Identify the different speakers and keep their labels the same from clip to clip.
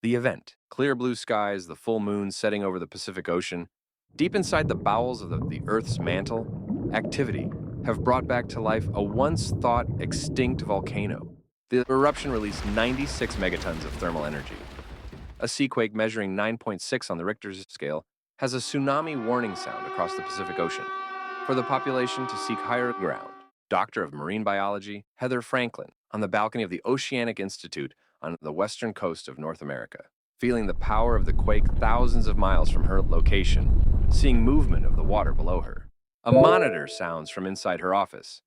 Speaker 1: The event, clear blue skies, the full moon setting over the Pacific Ocean, deep inside the bowels of the Earth's mantle, activity have brought back to life a once thought extinct volcano. The eruption released 96 megatons of thermal energy. A seaquake measuring 9.6 on the Richter scale has a tsunami warning sound across the Pacific Ocean. For the population to seek higher ground, Doctor of Marine Biology Heather Franklin on the balcony of the Oceanic Institute on the western coast of North America, feeling the power of the quake thousands of miles from her location, seeing movement of the water below her. A monitor sounds from inside her office.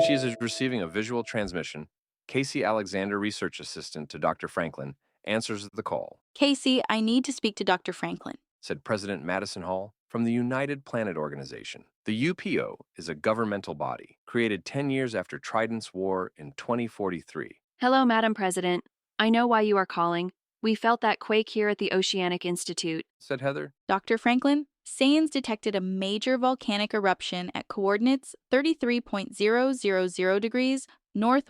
Speaker 1: She is receiving a visual transmission. Casey Alexander, research assistant to Dr. Franklin, answers the call.
Speaker 2: Casey, I need to speak to Dr. Franklin,
Speaker 1: Said President Madison Hall from the United Planet Organization. The UPO is a governmental body created 10 years after Trident's War in 2043.
Speaker 3: Hello, Madam President. I know why you are calling. We felt that quake here at the Oceanic Institute,
Speaker 1: Said Heather.
Speaker 2: Dr. Franklin. SANS detected a major volcanic eruption at coordinates 33.000 degrees north,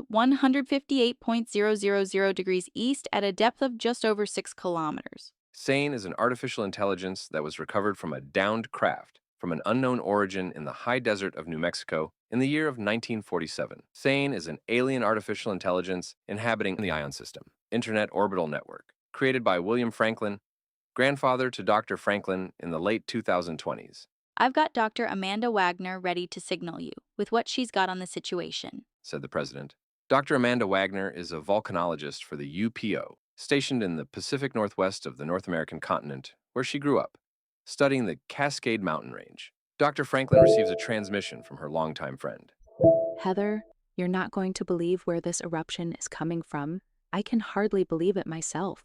Speaker 2: 158.000 degrees east at a depth of just over 6 kilometers.
Speaker 1: SANE is an artificial intelligence that was recovered from a downed craft from an unknown origin in the high desert of New Mexico in the year of 1947. SANE is an alien artificial intelligence inhabiting the ION system, Internet Orbital Network, created by William Franklin, grandfather to Dr. Franklin in the late 2020s,
Speaker 2: I've got Dr. Amanda Wagner ready to signal you with what she's got on the situation.
Speaker 1: said the president. Dr. Amanda Wagner is a volcanologist for the UPO, stationed in the Pacific Northwest of the North American continent, where she grew up, studying the Cascade Mountain Range. Dr. Franklin receives a transmission from her longtime friend.
Speaker 4: Heather, you're not going to believe where this eruption is coming from. I can hardly believe it myself.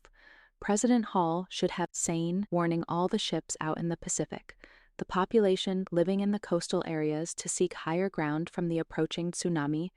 Speaker 4: President Hall should have SANE warning all the ships out in the Pacific, the population living in the coastal areas to seek higher ground from the approaching tsunami.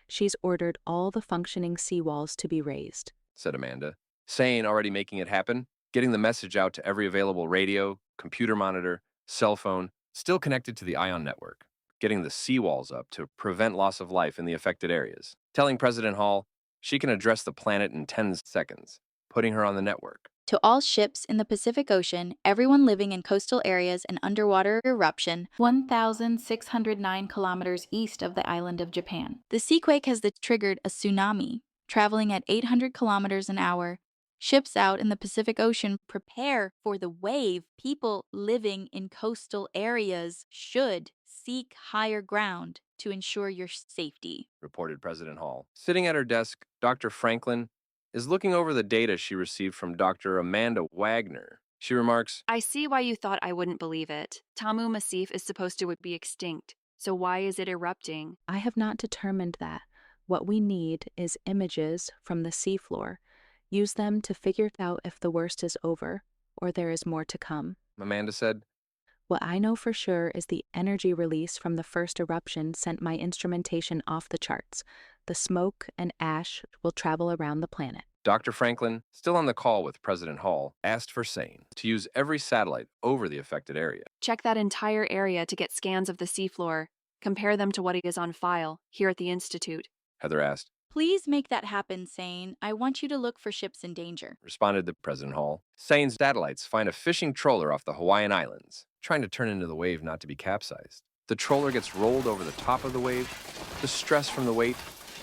Speaker 4: She's ordered all the functioning seawalls to be raised,
Speaker 1: Said Amanda. SANE already making it happen, getting the message out to every available radio, computer monitor, cell phone, still connected to the ION network, getting the seawalls up to prevent loss of life in the affected areas, telling President Hall she can address the planet in 10 seconds, putting her on the network.
Speaker 2: To all ships in the Pacific Ocean, everyone living in coastal areas and underwater eruption, 1,609 kilometers east of the island of Japan. The seaquake has triggered a tsunami, traveling at 800 kilometers an hour. Ships out in the Pacific Ocean prepare for the wave. People living in coastal areas should seek higher ground to ensure your safety,
Speaker 1: Reported President Hall. Sitting at her desk, Dr. Franklin is looking over the data she received from Dr. Amanda Wagner. She remarks,
Speaker 3: I see why you thought I wouldn't believe it. Tamu Massif is supposed to be extinct, so why is it erupting?
Speaker 4: I have not determined that. What we need is images from the seafloor. Use them to figure out if the worst is over or there is more to come.
Speaker 1: Amanda said.
Speaker 4: What I know for sure is the energy release from the first eruption sent my instrumentation off the charts. The smoke and ash will travel around the planet.
Speaker 1: Dr. Franklin, still on the call with President Hall, asked for SANE to use every satellite over the affected area.
Speaker 3: Check that entire area to get scans of the seafloor. Compare them to what is on file here at the Institute.
Speaker 1: Heather asked.
Speaker 2: Please make that happen, SANE. I want you to look for ships in danger.
Speaker 1: Responded the President Hall. SANE's satellites find a fishing trawler off the Hawaiian Islands, trying to turn into the wave not to be capsized. The trawler gets rolled over the top of the wave. The stress from the weight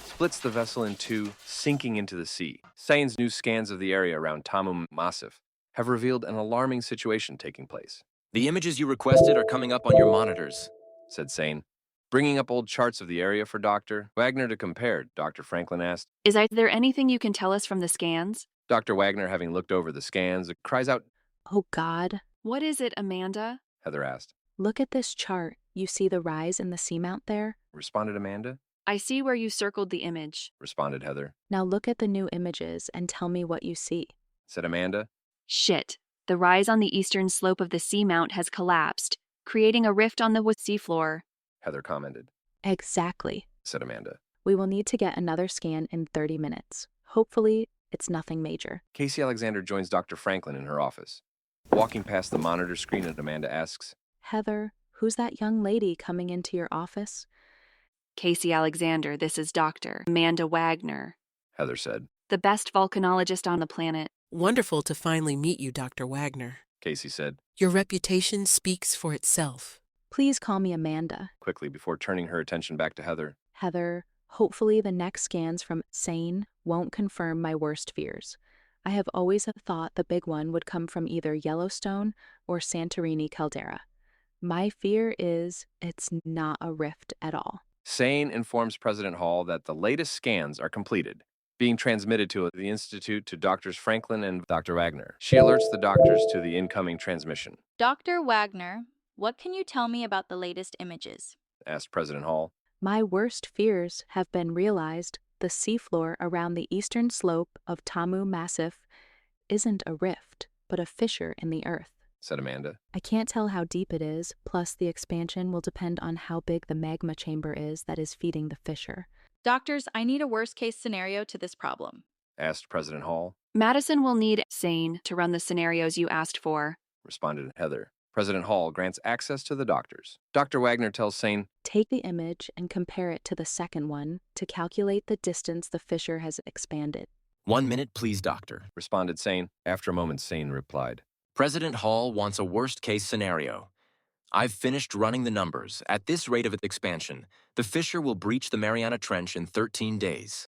Speaker 1: splits the vessel in two, sinking into the sea. SANE's new scans of the area around Tamu Massif have revealed an alarming situation taking place.
Speaker 5: The images you requested are coming up on your monitors,
Speaker 1: Said SANE. Bringing up old charts of the area for Dr. Wagner to compare, Dr. Franklin asked.
Speaker 3: Is there anything you can tell us from the scans?
Speaker 1: Dr. Wagner, having looked over the scans, cries out,
Speaker 4: Oh God,
Speaker 3: What is it, Amanda?
Speaker 1: Heather asked.
Speaker 4: look at this chart. You see the rise in the seamount there?
Speaker 1: Responded Amanda.
Speaker 3: I see where you circled the image.
Speaker 1: Responded Heather.
Speaker 4: Now look at the new images and tell me what you see.
Speaker 1: Said Amanda.
Speaker 3: Shit. The rise on the eastern slope of the seamount has collapsed, creating a rift on the seafloor.
Speaker 1: Heather commented.
Speaker 4: Exactly.
Speaker 1: Said Amanda.
Speaker 4: We will need to get another scan in 30 minutes. Hopefully, it's nothing major.
Speaker 1: Casey Alexander joins Dr. Franklin in her office. Walking past the monitor screen, Amanda asks,
Speaker 4: Heather, who's that young lady coming into your office?
Speaker 3: Casey Alexander, this is Dr. Amanda Wagner,
Speaker 1: Heather said.
Speaker 3: the best volcanologist on the planet.
Speaker 6: Wonderful to finally meet you, Dr. Wagner.
Speaker 1: Casey said,
Speaker 6: Your reputation speaks for itself.
Speaker 4: Please call me Amanda.
Speaker 1: quickly before turning her attention back to Heather.
Speaker 4: Heather, hopefully the next scans from SANE won't confirm my worst fears. I have always thought the big one would come from either Yellowstone or Santorini caldera. My fear is it's not a rift at all.
Speaker 1: Sane informs President Hall that the latest scans are completed, being transmitted to the Institute to Doctors Franklin and Dr. Wagner. She alerts the doctors to the incoming transmission,
Speaker 2: Dr. Wagner, what can you tell me about the latest images?
Speaker 1: asked President Hall.
Speaker 4: My worst fears have been realized. The seafloor around the eastern slope of Tamu Massif isn't a rift, but a fissure in the earth.
Speaker 1: Said Amanda.
Speaker 4: I can't tell how deep it is, plus the expansion will depend on how big the magma chamber is that is feeding the fissure.
Speaker 2: Doctors, I need a worst-case scenario to this problem.
Speaker 1: Asked President Hall.
Speaker 3: Madison will need SANE to run the scenarios you asked for.
Speaker 1: Responded Heather. President Hall grants access to the doctors. Dr. Wagner tells Sane,
Speaker 4: Take the image and compare it to the second one to calculate the distance the fissure has expanded.
Speaker 5: 1 minute, please, doctor.
Speaker 1: responded Sane. After a moment, Sane replied,
Speaker 5: President Hall wants a worst-case scenario. I've finished running the numbers. At this rate of expansion, the fissure will breach the Mariana Trench in 13 days.